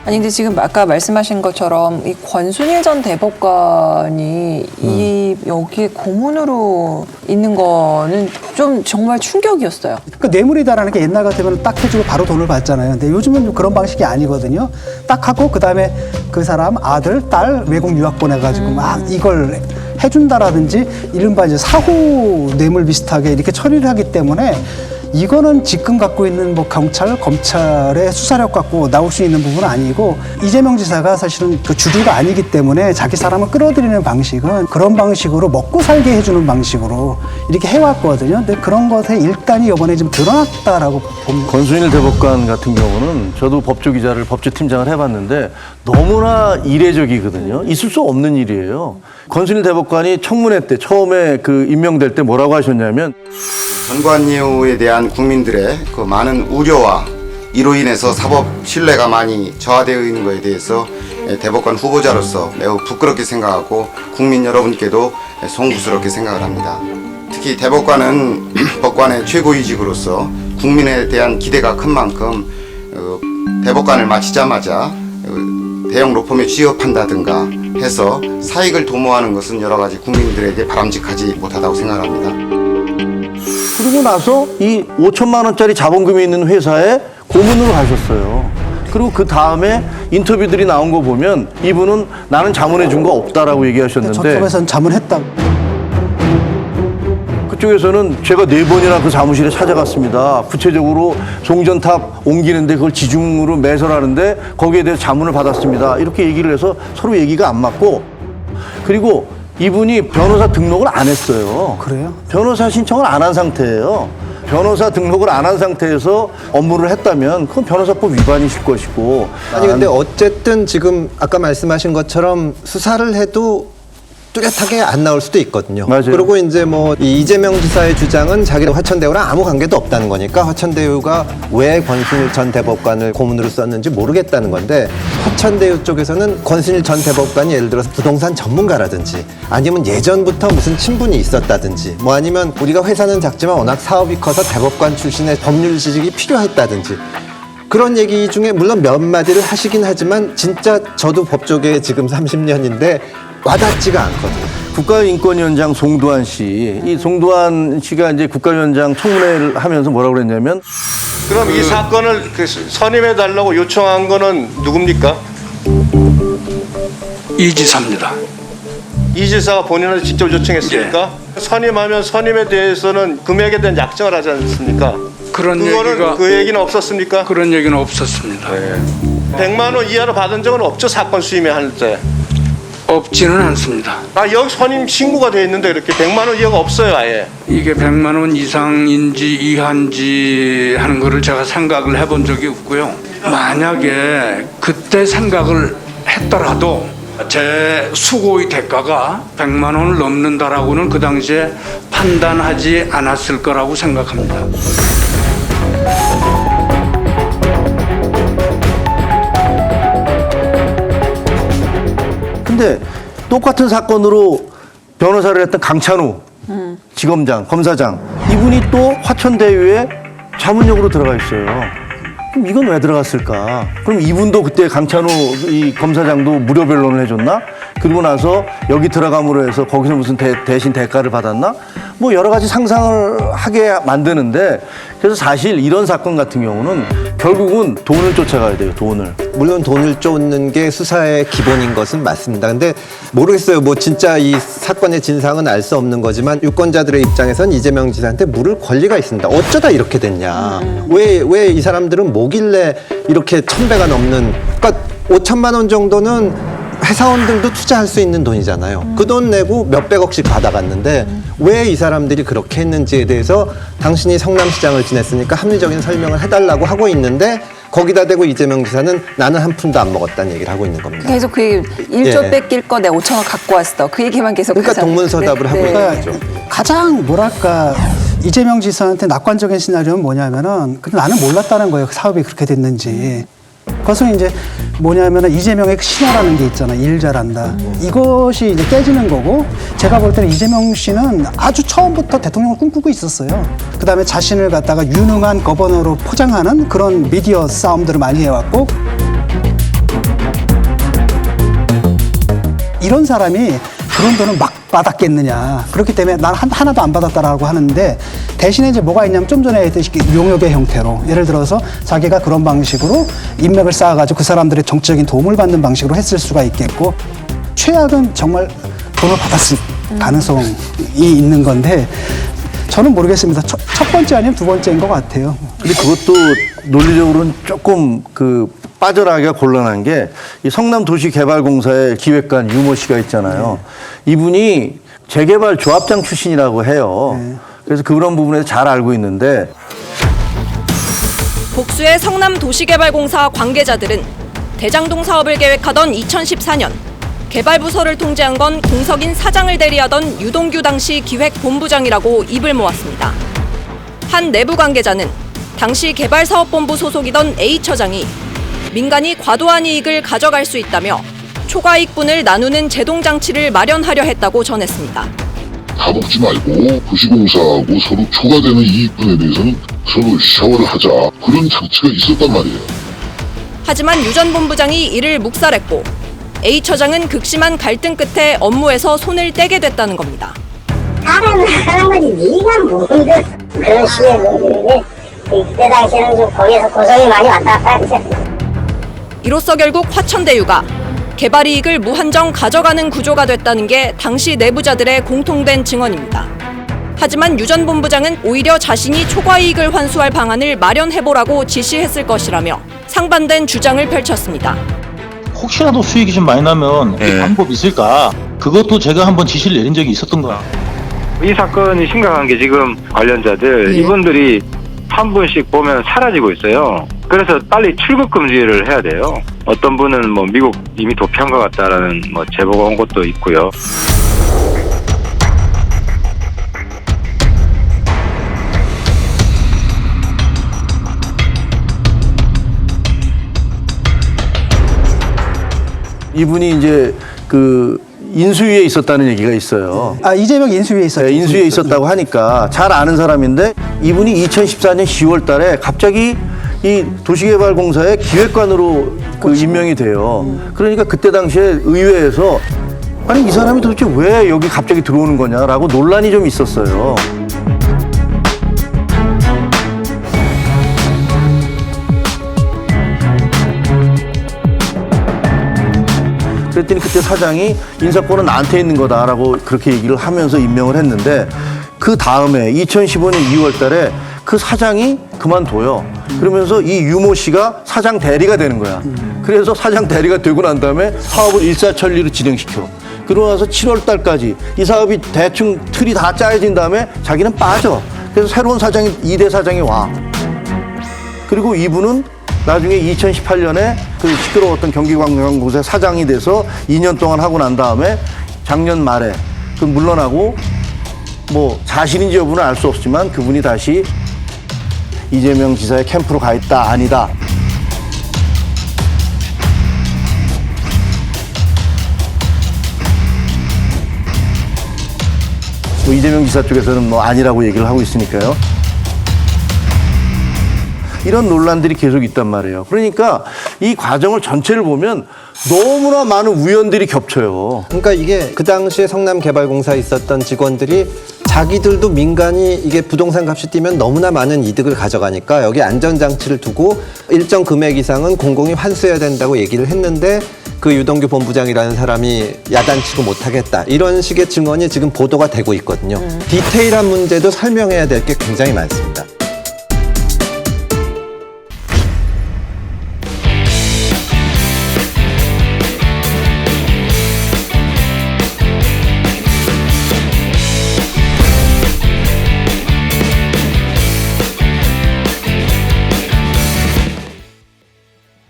아니 근데 지금 아까 말씀하신 것처럼 이 권순일 전 대법관이 이 여기에 고문으로 있는 거는 좀 정말 충격이었어요. 그 뇌물이다라는 게 옛날 같으면 딱 해주고 바로 돈을 받잖아요. 근데 요즘은 그런 방식이 아니거든요. 딱 하고 그다음에 그 사람 아들, 딸 외국 유학 보내가지고 막 이걸 해준다라든지 이른바 이제 사후 뇌물 비슷하게 이렇게 처리를 하기 때문에 이거는 지금 갖고 있는 뭐 경찰, 검찰의 수사력 갖고 나올 수 있는 부분은 아니고 이재명 지사가 사실은 그 주류가 아니기 때문에 자기 사람을 끌어들이는 방식은 그런 방식으로 먹고 살게 해주는 방식으로 이렇게 해왔거든요. 근데 그런 것에 일단이 이번에 좀 드러났다라고 봅니다. 권순일 대법관 같은 경우는 저도 법조기자를 법조팀장을 해봤는데 너무나 이례적이거든요. 있을 수 없는 일이에요. 권순일 대법관이 청문회 때 처음에 그 임명될 때 뭐라고 하셨냐면 전관예우에 대한 국민들의 그 많은 우려와 이로 인해서 사법 신뢰가 많이 저하되어 있는 것에 대해서 대법관 후보자로서 매우 부끄럽게 생각하고 국민 여러분께도 송구스럽게 생각을 합니다. 특히 대법관은 법관의 최고위직으로서 국민에 대한 기대가 큰 만큼 대법관을 마치자마자 대형 로펌에 취업한다든가 해서 사익을 도모하는 것은 여러 가지 국민들에게 바람직하지 못하다고 생각합니다. 그러고 나서 이 5천만 원짜리 자본금이 있는 회사에 고문으로 가셨어요. 그리고 그 다음에 인터뷰들이 나온 거 보면 이분은 나는 자문해 준 거 없다라고 얘기하셨는데 저쪽에서는 자문했다고. 그쪽에서는 제가 4번이나 그 사무실에 찾아갔습니다. 구체적으로 송전탑 옮기는데 그걸 지중으로 매설하는데 거기에 대해서 자문을 받았습니다. 이렇게 얘기를 해서 서로 얘기가 안 맞고 그리고 이분이 변호사 등록을 안 했어요. 그래요? 변호사 신청을 안 한 상태예요. 변호사 등록을 안 한 상태에서 업무를 했다면 그건 변호사법 위반이실 것이고. 아니 근데 어쨌든 지금 아까 말씀하신 것처럼 수사를 해도 뚜렷하게 안 나올 수도 있거든요. 맞아요. 그리고 이제 뭐 이 이재명 지사의 주장은 자기가 화천대유랑 아무 관계도 없다는 거니까 화천대유가 왜 권순일 전 대법관을 고문으로 썼는지 모르겠다는 건데 화천대유 쪽에서는 권순일 전 대법관이 예를 들어서 부동산 전문가라든지 아니면 예전부터 무슨 친분이 있었다든지 뭐 아니면 우리가 회사는 작지만 워낙 사업이 커서 대법관 출신의 법률 지식이 필요했다든지 그런 얘기 중에 물론 몇 마디를 하시긴 하지만 진짜 저도 법조계에 지금 30년인데 와닿지가 않거든요. 국가인권위원장 송두환 씨, 이 송두환 씨가 이제 국가위원장 청문회를 하면서 뭐라고 그랬냐면 그럼 이 사건을 선임해 달라고 요청한 거는 누굽니까? 이 지사입니다. 이 지사가 본인한테 직접 요청했습니까? 선임하면 선임에 대해서는 금액에 대한 약정을 하지 않습니까? 그거는 그 얘기는 없었습니까? 그런 얘기는 없었습니다. 100만 원 이하로 받은 적은 없죠, 사건 수임에 할 때. 없지는 않습니다. 아, 여기 선임 신고가 돼 있는데 이렇게 100만 원 이하가 없어요, 아예. 이게 100만 원 이상인지 이하인지 하는 거를 제가 생각을 해본 적이 없고요. 만약에 그때 생각을 했더라도 제 수고의 대가가 100만 원을 넘는다라고는 그 당시에 판단하지 않았을 거라고 생각합니다. 근데 똑같은 사건으로 변호사를 했던 강찬우 지검장, 검사장 이분이 또 화천대유에 자문역으로 들어가 있어요. 그럼 이건 왜 들어갔을까? 그럼 이분도 그때 강찬우 이 검사장도 무료 변론을 해줬나? 그리고 나서 여기 들어감으로 해서 거기서 무슨 대신 대가를 받았나? 뭐 여러 가지 상상을 하게 만드는데 그래서 사실 이런 사건 같은 경우는 결국은 돈을 쫓아가야 돼요, 돈을. 물론 돈을 쫓는 게 수사의 기본인 것은 맞습니다. 근데 모르겠어요. 뭐 진짜 이 사건의 진상은 알 수 없는 거지만 유권자들의 입장에선 이재명 지사한테 물을 권리가 있습니다. 어쩌다 이렇게 됐냐. 왜 이 사람들은 뭐길래 이렇게 1,000배가 넘는 그러니까 5천만 원 정도는 회사원들도 투자할 수 있는 돈이잖아요. 그 돈 내고 몇백억씩 받아갔는데 왜 이 사람들이 그렇게 했는지에 대해서 당신이 성남시장을 지냈으니까 합리적인 설명을 해달라고 하고 있는데 거기다 대고 이재명 지사는 나는 한 푼도 안 먹었다는 얘기를 하고 있는 겁니다. 계속 그 1조 뺏길 거 내가 5천원 갖고 왔어. 그 얘기만 계속 그러니까 하잖아요. 동문서답을 하고 있는 거죠. 가장 뭐랄까 이재명 지사한테 낙관적인 시나리오는 뭐냐면은 근데 나는 몰랐다는 거예요. 그 사업이 그렇게 됐는지. 그것은 이제 뭐냐면은 이재명의 신화라는 게 있잖아. 일 잘한다. 이것이 이제 깨지는 거고 제가 볼 때는 이재명 씨는 아주 처음부터 대통령을 꿈꾸고 있었어요. 그다음에 자신을 갖다가 유능한 거버너로 포장하는 그런 미디어 싸움들을 많이 해왔고 이런 사람이 그런 돈을 막 받았겠느냐. 그렇기 때문에 난 하나도 안 받았다라고 하는데 대신에 이제 뭐가 있냐면 좀 전에 했듯이 용역의 형태로 예를 들어서 자기가 그런 방식으로 인맥을 쌓아가지고 그 사람들의 정치적인 도움을 받는 방식으로 했을 수가 있겠고 최악은 정말 돈을 받았을 가능성이 있는 건데 저는 모르겠습니다. 첫 번째 아니면 두 번째인 것 같아요. 근데 그것도 논리적으로는 조금 빠져나가기가 곤란한 게 이 성남도시개발공사의 기획관 유모 씨가 있잖아요. 이분이 재개발 조합장 출신이라고 해요. 그래서 그런 부분에서 잘 알고 있는데 복수의 성남도시개발공사 관계자들은 대장동 사업을 계획하던 2014년 개발부서를 통제한 건 공석인 사장을 대리하던 유동규 당시 기획본부장이라고 입을 모았습니다. 한 내부 관계자는 당시 개발사업본부 소속이던 A처장이 민간이 과도한 이익을 가져갈 수 있다며 초과이익분을 나누는 제동장치를 마련하려 했다고 전했습니다. 다 먹지 말고 도시공사하고 서로 초과되는 이익분에 대해서는 서로 샤워를 하자. 그런 장치가 있었단 말이에요. 하지만 유 전 본부장이 이를 묵살했고 A처장은 극심한 갈등 끝에 업무에서 손을 떼게 됐다는 겁니다. 사람을 하는 거지 네가 뭔데 그런 식의 문제인데 그때 당시에는 좀 거기에서 고성이 많이 왔다 갔다 했죠. 이로써 결국 화천대유가 개발 이익을 무한정 가져가는 구조가 됐다는 게 당시 내부자들의 공통된 증언입니다. 하지만 유 전 본부장은 오히려 자신이 초과 이익을 환수할 방안을 마련해보라고 지시했을 것이라며 상반된 주장을 펼쳤습니다. 혹시라도 수익이 좀 많이 나면 그 방법이 있을까? 그것도 제가 한번 지시를 내린 적이 있었던 거야. 이 사건이 심각한 게 지금 관련자들 이분들이 한 분씩 보면 사라지고 있어요. 그래서 빨리 출국 금지를 해야 돼요. 어떤 분은 뭐 미국 이미 도피한 것 같다라는 뭐 제보가 온 것도 있고요. 이분이 이제 인수위에 있었다는 얘기가 있어요. 아, 이재명 인수위에 있었죠. 네, 인수위에 있었다고 하니까 잘 아는 사람인데 이분이 2014년 10월 달에 갑자기 이 도시개발공사의 기획관으로 임명이 돼요. 그러니까 그때 당시에 의회에서 아니 이 사람이 도대체 왜 여기 갑자기 들어오는 거냐라고 논란이 좀 있었어요. 그랬더니 그때 사장이 인사권은 나한테 있는 거다라고 그렇게 얘기를 하면서 임명을 했는데 그 다음에 2015년 2월 달에 그 사장이 그만둬요. 그러면서 이 유모 씨가 사장 대리가 되는 거야. 그래서 사장 대리가 되고 난 다음에 사업을 일사천리로 진행시켜. 그러고 나서 7월 달까지 이 사업이 대충 틀이 다 짜여진 다음에 자기는 빠져. 그래서 새로운 사장이 2대 사장이 와. 그리고 이분은 나중에 2018년에 그 시끄러웠던 경기관광공사 사장이 돼서 2년 동안 하고 난 다음에 작년 말에 물러나고 뭐 사실인지 여부는 알 수 없지만 그분이 다시 이재명 지사의 캠프로 가 있다 아니다. 뭐 이재명 지사 쪽에서는 뭐 아니라고 얘기를 하고 있으니까요. 이런 논란들이 계속 있단 말이에요. 그러니까 이 과정을 전체를 보면 너무나 많은 우연들이 겹쳐요. 그러니까 이게 그 당시에 성남개발공사에 있었던 직원들이 자기들도 민간이 이게 부동산 값이 뛰면 너무나 많은 이득을 가져가니까 여기 안전장치를 두고 일정 금액 이상은 공공이 환수해야 된다고 얘기를 했는데 그 유동규 본부장이라는 사람이 야단치고 못하겠다. 이런 식의 증언이 지금 보도가 되고 있거든요. 디테일한 문제도 설명해야 될 게 굉장히 많습니다.